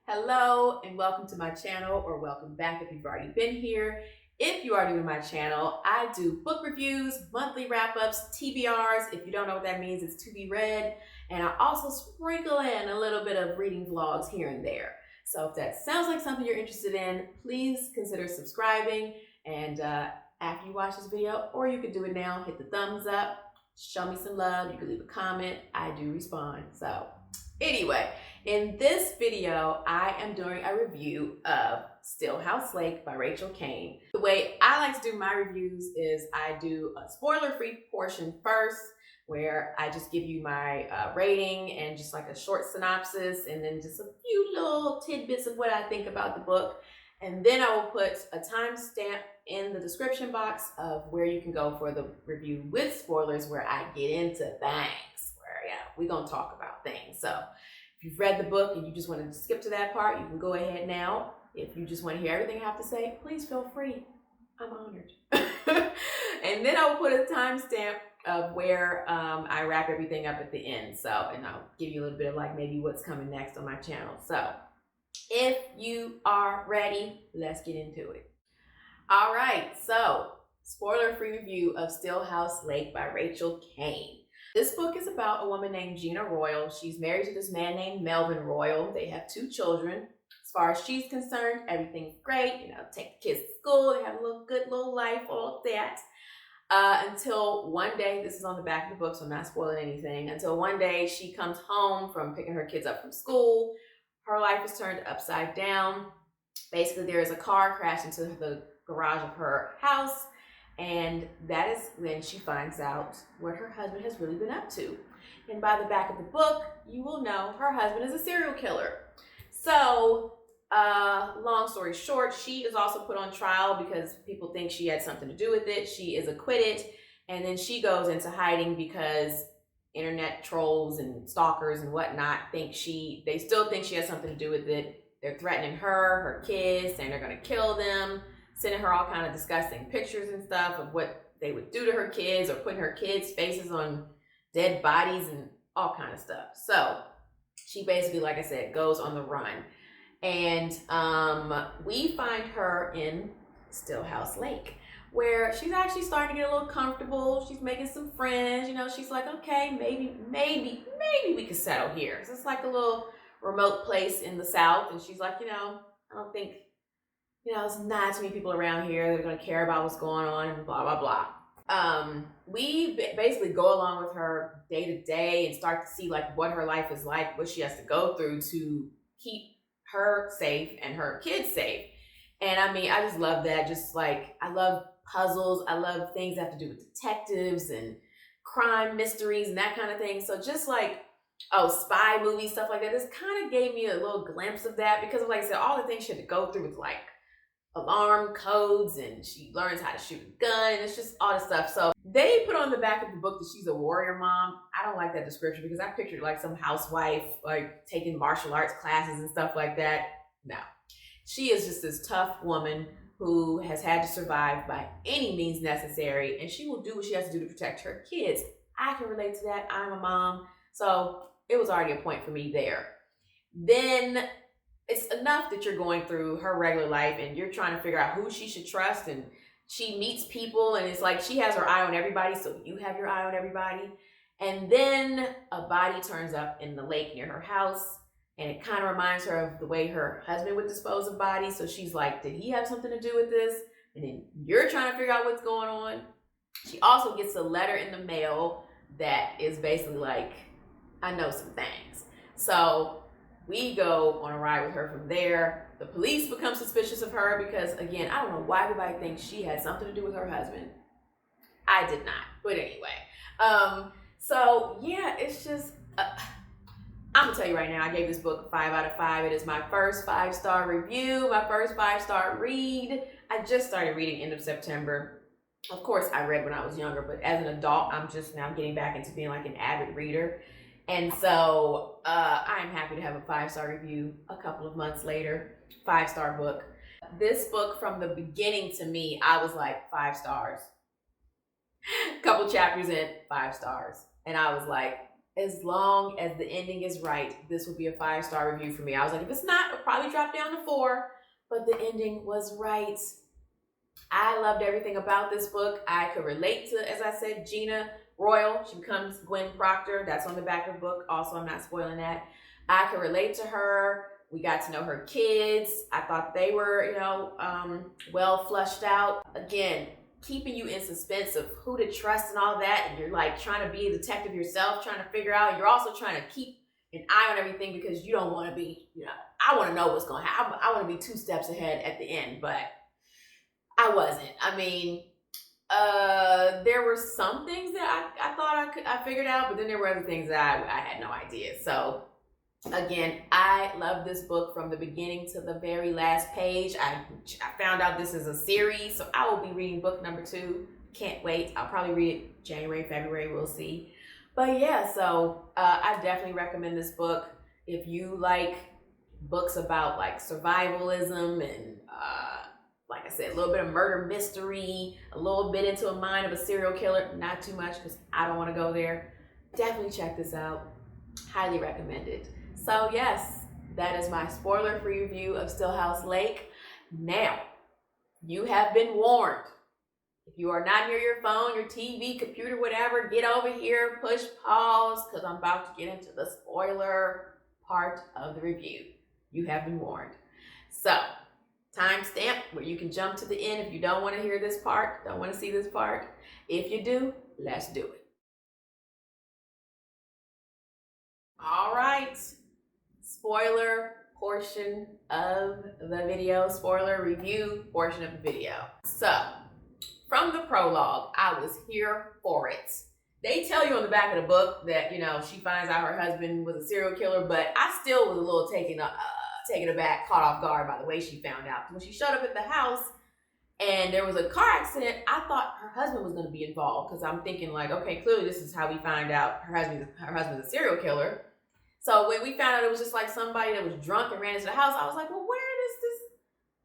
Hello and welcome to my channel, or welcome back if you've already been here. If you are new to my channel, I do book reviews, monthly wrap-ups, TBRs. If you don't know what that means, it's to be read. And I also sprinkle in a little bit of reading vlogs here and there. So if that sounds like something you're interested in, please consider subscribing. And after you watch this video, or you can do it now, hit the thumbs up, show me some love. You can leave a comment. I do respond. So anyway, in this video, I am doing a review of Stillhouse Lake by Rachel Caine. The way I like to do my reviews is I do a spoiler-free portion first, where I just give you my rating and just like a short synopsis, and then just a few little tidbits of what I think about the book. And then I will put a timestamp in the description box of where you can go for the review with spoilers, where I get into things, where we're gonna talk about things. So if you've read the book and you just want to skip to that part, you can go ahead now. If you just want to hear everything I have to say, please feel free. I'm honored. And then I will put a timestamp of where I wrap everything up at the end. So, and I'll give you a little bit of like maybe what's coming next on my channel. So if you are ready, let's get into it. All right, so spoiler-free review of Stillhouse Lake by Rachel Caine. This book is about a woman named Gina Royal. She's married to this man named Melvin Royal. They have 2 children. As far as she's concerned, everything's great. You know, take the kids to school. They have a good little life, all of that. Until one day, this is on the back of the book, so I'm not spoiling anything. Until one day she comes home from picking her kids up from school. Her life is turned upside down. Basically, there is a car crash into the garage of her house. And that is when she finds out what her husband has really been up to. And by the back of the book, you will know her husband is a serial killer. So, long story short, she is also put on trial because people think she had something to do with it. She is acquitted, and then she goes into hiding because internet trolls and stalkers and whatnot they still think she has something to do with it. They're threatening her kids, saying they're going to kill them, sending her all kind of disgusting pictures and stuff of what they would do to her kids, or putting her kids' faces on dead bodies and all kind of stuff. So she basically, like I said, goes on the run. And we find her in Stillhouse Lake, where she's actually starting to get a little comfortable. She's making some friends. You know, she's like, okay, maybe we could settle here. So it's like a little remote place in the South. And she's like, I don't think, there's not too many people around here that are going to care about what's going on, and blah, blah, blah. We basically go along with her day to day and start to see like what her life is like, what she has to go through to keep her safe and her kids safe. And I mean, I just love that. Just like, I love puzzles. I love things that have to do with detectives and crime mysteries and that kind of thing. So just like, spy movies, stuff like that. This kind of gave me a little glimpse of that, because like I said, all the things she had to go through with like alarm codes, and she learns how to shoot a gun, and it's just all this stuff. So they put on the back of the book that she's a warrior mom. I don't like that description, because I pictured like some housewife like taking martial arts classes and stuff like that. No, she is just this tough woman who has had to survive by any means necessary, and she will do what she has to do to protect her kids. I can relate to that. I'm a mom, so it was already a point for me there. Then it's enough that you're going through her regular life and you're trying to figure out who she should trust, and she meets people, and it's like she has her eye on everybody, so you have your eye on everybody. And then a body turns up in the lake near her house, and it kind of reminds her of the way her husband would dispose of bodies. So she's like, did he have something to do with this? And then you're trying to figure out what's going on. She also gets a letter in the mail that is basically like, I know some things. So we go on a ride with her from there. The police become suspicious of her because, again, I don't know why everybody thinks she had something to do with her husband. I did not, but anyway. So yeah, it's just, I'm gonna tell you right now, I gave this book 5 out of 5. It is my first 5-star review, my first 5-star read. I just started reading end of September. Of course, I read when I was younger, but as an adult, I'm just now getting back into being like an avid reader. And so I'm happy to have a 5-star review a couple of months later. 5-star book. This book, from the beginning, to me, I was like 5 stars. Couple chapters in, 5 stars. And I was like, as long as the ending is right, this will be a 5-star review for me. I was like, if it's not, it'll probably drop down to 4, but the ending was right. I loved everything about this book. I could relate to, as I said, Gina Royal. She becomes Gwen Proctor. That's on the back of the book. Also, I'm not spoiling that. I could relate to her. We got to know her kids. I thought they were, well fleshed out. Again, keeping you in suspense of who to trust and all that. And you're like trying to be a detective yourself, trying to figure out. You're also trying to keep an eye on everything because you don't want to be, I want to know what's going to happen. I want to be 2 steps ahead at the end, but I wasn't. I mean, there were some things that I thought I figured out, but then there were other things that I had no idea. So again, I love this book from the beginning to the very last page. I found out this is a series, so I will be reading book number 2. Can't wait. I'll probably read it January, February, we'll see. But yeah, so I definitely recommend this book. If you like books about like survivalism and like I said, a little bit of murder mystery, a little bit into a mind of a serial killer, not too much because I don't want to go there. Definitely check this out. Highly recommend it. So yes, that is my spoiler-free review of Stillhouse Lake. Now, you have been warned. If you are not near your phone, your TV, computer, whatever, get over here, push pause, because I'm about to get into the spoiler part of the review. You have been warned. So, timestamp where you can jump to the end if you don't want to hear this part, don't want to see this part. If you do, let's do it. All right, spoiler portion of the video, spoiler review portion of the video. So, from the prologue, I was here for it. They tell you on the back of the book that, she finds out her husband was a serial killer, but I still was a little taken aback, caught off guard by the way she found out. When she showed up at the house and there was a car accident, I thought her husband was going to be involved because I'm thinking like, okay, clearly this is how we find out her husband's a serial killer. So when we found out it was just like somebody that was drunk and ran into the house, I was like, well, when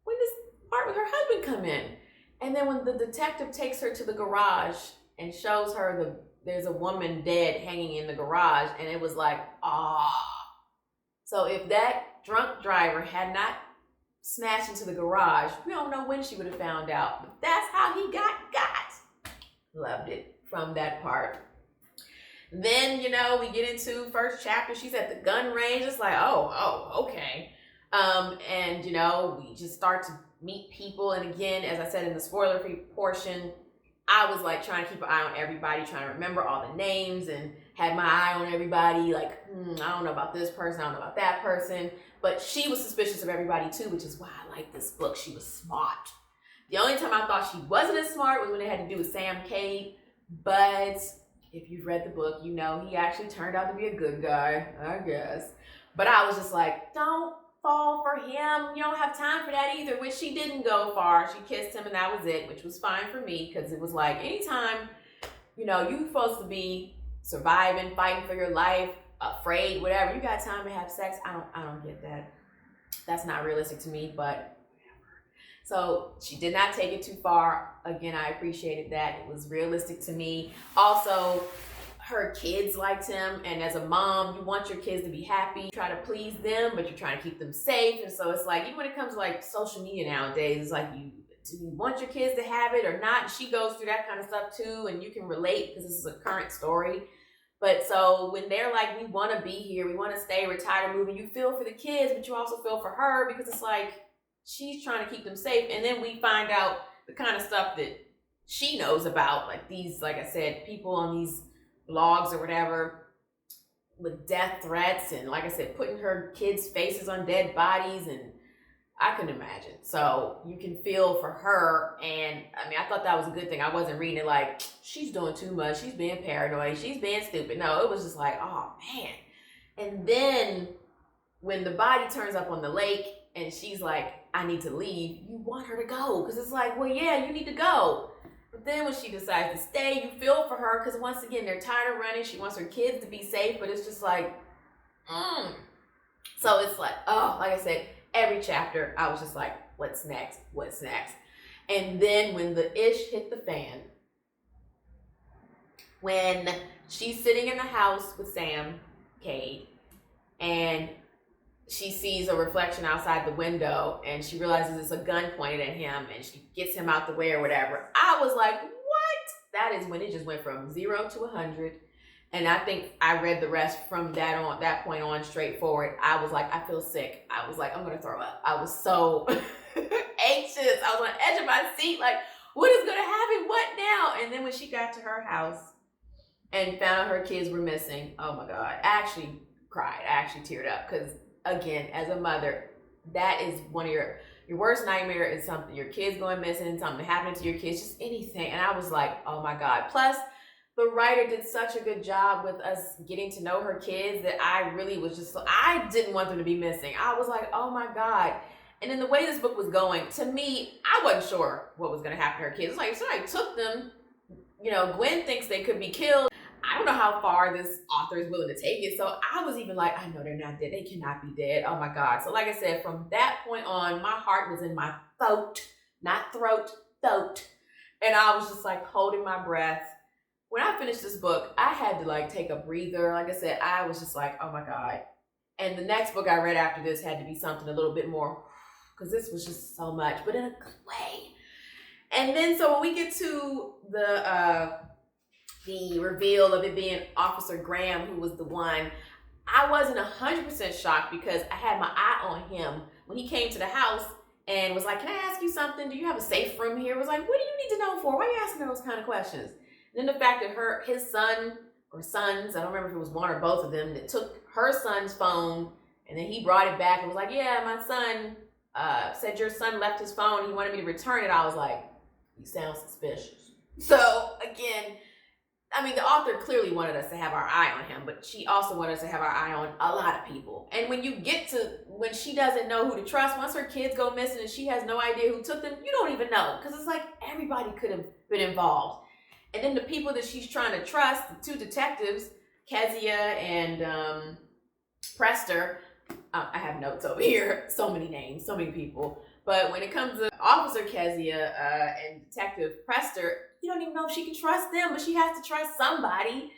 does part with her husband come in? And then when the detective takes her to the garage and shows her there's a woman dead hanging in the garage, and it was like, So if that drunk driver had not smashed into the garage, we don't know when she would have found out. But that's how he got. Loved it from that part. Then, we get into first chapter. She's at the gun range. It's like, okay. And, we just start to meet people. And again, as I said in the spoiler-free portion, I was like trying to keep an eye on everybody, trying to remember all the names and had my eye on everybody. Like, I don't know about this person. I don't know about that person. But she was suspicious of everybody too, which is why I like this book. She was smart. The only time I thought she wasn't as smart was when it had to do with Sam Cade. But if you've read the book, he actually turned out to be a good guy, I guess. But I was just like, don't fall for him. You don't have time for that either, which she didn't go far. She kissed him and that was it, which was fine for me because it was like anytime, you're supposed to be surviving, fighting for your life, afraid, whatever. You got time to have sex. I don't get that. That's not realistic to me, but so she did not take it too far. Again, I appreciated that. It was realistic to me. Also, her kids liked him. And as a mom, you want your kids to be happy. You try to please them, but you're trying to keep them safe. And so it's like, even when it comes to like social media nowadays, it's like, do you want your kids to have it or not? And she goes through that kind of stuff too. And you can relate because this is a current story. But so when they're like, we want to be here, we want to stay, retire, move, and you feel for the kids, but you also feel for her because it's like, she's trying to keep them safe. And then we find out the kind of stuff that she knows about, like these, like I said, people on these blogs or whatever with death threats. And like I said, putting her kids' faces on dead bodies. And I couldn't imagine. So you can feel for her. And I mean, I thought that was a good thing. I wasn't reading it like, she's doing too much. She's being paranoid. She's being stupid. No, it was just like, oh man. And then when the body turns up on the lake and she's like, I need to leave, you want her to go. Because it's like, well, yeah, you need to go. But then when she decides to stay, you feel for her. Because once again, they're tired of running. She wants her kids to be safe. But it's just like, So it's like, like I said, every chapter, I was just like, what's next? What's next? And then when the ish hit the fan, when she's sitting in the house with Sam, Cade, and she sees a reflection outside the window and she realizes it's a gun pointed at him and she gets him out the way or whatever. I was like, what? That is when it just went from 0 to 100. And I think I read the rest from that point on straight forward. I was like, I feel sick. I was like, I'm going to throw up. I was so anxious. I was on the edge of my seat. Like, what is going to happen? What now? And then when she got to her house and found out her kids were missing, oh my God, I actually cried. I actually teared up because, again, as a mother, that is one of your worst nightmare is something, your kids going missing, something happening to your kids, just anything. And I was like, oh my God. Plus, the writer did such a good job with us getting to know her kids that I really was just, I didn't want them to be missing. I was like, oh my God. And then the way this book was going, to me, I wasn't sure what was going to happen to her kids. It's like, somebody took them, you know, Gwen thinks they could be killed. I don't know how far this author is willing to take it. So I was even like, I know they're not dead. They cannot be dead. Oh my God. So like I said, from that point on, my heart was in my throat, not throat, throat. And I was just like holding my breath. When I finished this book, I had to like take a breather. Like I said, I was just like, oh my God. And the next book I read after this had to be something a little bit more, because this was just so much, but in a good way. And then so when we get to the reveal of it being Officer Graham who was the one, I wasn't 100% shocked because I had my eye on him when he came to the house and was like, can I ask you something? Do you have a safe room here? I was like, what do you need to know for? Why are you asking those kind of questions? And then the fact that his son or sons, I don't remember if it was one or both of them, that took her son's phone and then he brought it back and was like, yeah, my son said your son left his phone. He wanted me to return it. I was like, you sound suspicious. So again, I mean, the author clearly wanted us to have our eye on him, but she also wanted us to have our eye on a lot of people. And when you get to, when she doesn't know who to trust, once her kids go missing and she has no idea who took them, you don't even know. Because it's like everybody could have been involved. And then the people that she's trying to trust, the two detectives, Kezia and Prester, I have notes over here, so many names, so many people. But when it comes to Officer Kezia and Detective Prester, you don't even know if she can trust them, but she has to trust somebody.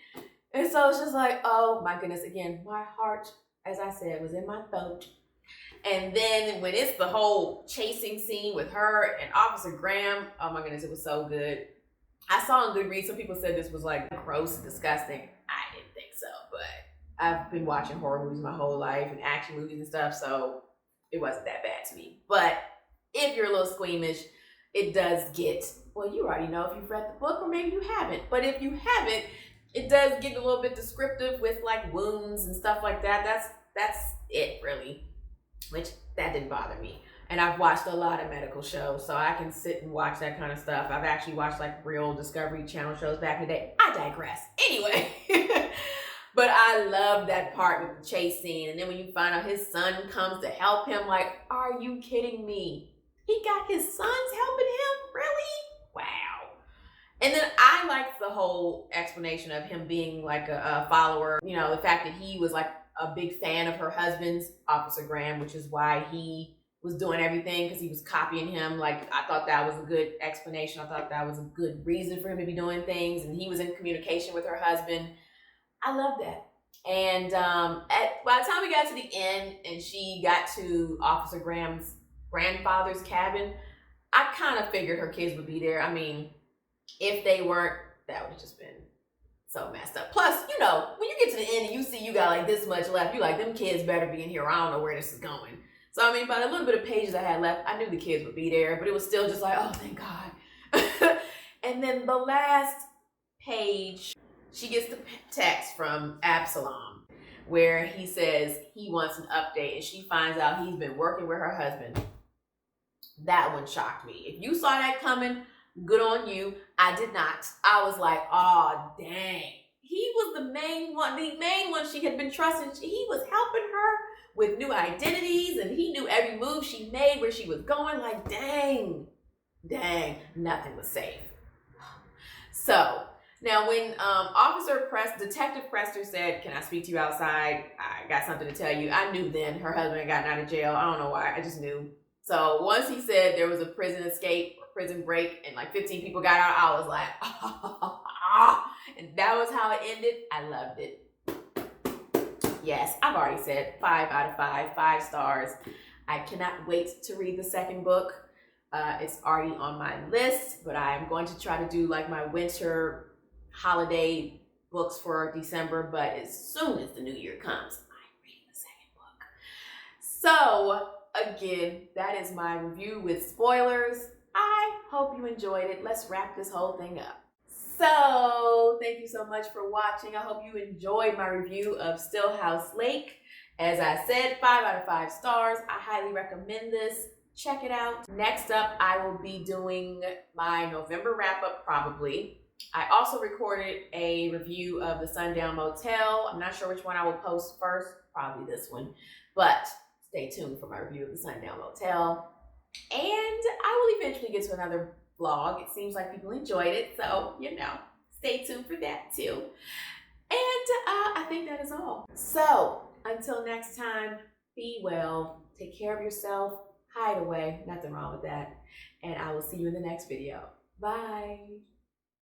And so it's just like, oh my goodness, again, my heart, as I said, was in my throat. And then when it's the whole chasing scene with her and Officer Graham, oh my goodness, it was so good. I saw on Goodreads, some people said this was like gross and disgusting. I didn't think so, but I've been watching horror movies my whole life and action movies and stuff, so it wasn't that bad to me. But if you're a little squeamish, it does get, well, you already know if you've read the book or maybe you haven't. But if you haven't, it does get a little bit descriptive with like wounds and stuff like that. That's it really, which that didn't bother me. And I've watched a lot of medical shows, so I can sit and watch that kind of stuff. I've actually watched like real Discovery Channel shows back in the day. I digress. Anyway, but I love that part with the chase scene. And then when you find out his son comes to help him, like, are you kidding me? He got his sons helping him? Really? Wow. And then I liked the whole explanation of him being like a follower. You know, the fact that he was like a big fan of her husband's, Officer Graham, which is why he was doing everything, because he was copying him. Like, I thought that was a good explanation. I thought that was a good reason for him to be doing things. And he was in communication with her husband. I love that. And by the time we got to the end and she got to Officer Graham's grandfather's cabin, I kind of figured her kids would be there. I mean, if they weren't, that would have just been so messed up. Plus, you know, when you get to the end and you see you got like this much left, you're like, them kids better be in here. I don't know where this is going. So, I mean, by the little bit of pages I had left, I knew the kids would be there, but it was still just like, oh, thank God. And then the last page, she gets the text from Absalom where he says he wants an update, and she finds out he's been working with her husband. That one shocked me. If you saw that coming, good on you. I did not. I was like, oh, dang. He was the main one she had been trusting. He was helping her with new identities, and he knew every move she made, where she was going. Like, dang, nothing was safe. So now when Detective Prester said, can I speak to you outside? I got something to tell you. I knew then her husband had gotten out of jail. I don't know why. I just knew So once he said there was a prison escape or prison break and like 15 people got out, I was like, and that was how it ended. I loved it. Yes, I've already said 5 out of 5, 5 stars. I cannot wait to read the second book. It's already on my list, but I'm going to try to do like my winter holiday books for December. But as soon as the new year comes, I'm reading the second book. So again, that is my review with spoilers. I hope you enjoyed it. Let's wrap this whole thing up. So thank you so much for watching. I hope you enjoyed my review of Stillhouse Lake. As I said, 5 out of 5 stars. I highly recommend this. Check it out. Next up, I will be doing my November wrap-up probably. I also recorded a review of the Sundown Motel. I'm not sure which one I will post first. Probably this one. But stay tuned for my review of the Sundown Motel. And I will eventually get to another vlog. It seems like people enjoyed it. So, you know, stay tuned for that too. And I think that is all. So, until next time, be well. Take care of yourself. Hide away. Nothing wrong with that. And I will see you in the next video. Bye.